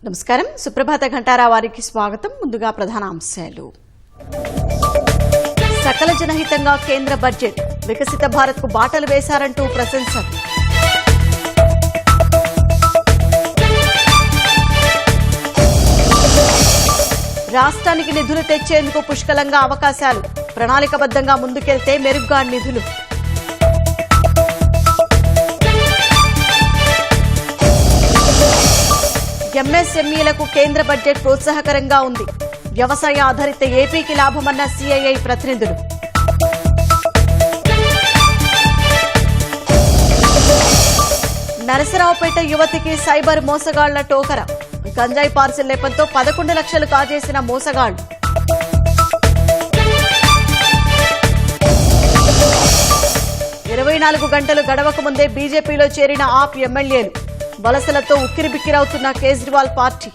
నమస్కారం. సుప్రభాత ఘంటారా వారికి స్వాగతం. ముందుగా ప్రధాన అంశాలు. సకల జనహితంగా కేంద్ర బడ్జెట్, వికసిత భారత్ కు బాటలు వేశారంటూ ప్రశంసలు. రాష్ట్రానికి నిధులు తెచ్చేందుకు పుష్కలంగా అవకాశాలు, ప్రణాళికబద్ధంగా ముందుకెళ్తే మెరుగ్గా నిధులు. ఎంఎస్ఎంఈలకు కేంద్ర బడ్జెట్ ప్రోత్సాహకరంగా ఉంది, వ్యవసాయ ఆధారిత ఏపీకి లాభమన్న సిఐఐ ప్రతినిధులు. నరసరావుపేట యువతికి సైబర్ మోసగాళ్ల టోకర, గంజాయి పార్సిల్ నెపంతో 11 లక్షలు కాజేసిన మోసగాళ్లు. ఇరవై 24 గంటలు గడవక ముందే బీజేపీలో చేరిన ఆప్ ఎమ్మెల్యేలు, వలసలతో ఉక్కిరిబిక్కిరవుతున్న కేజ్రీవాల్ పార్టీ.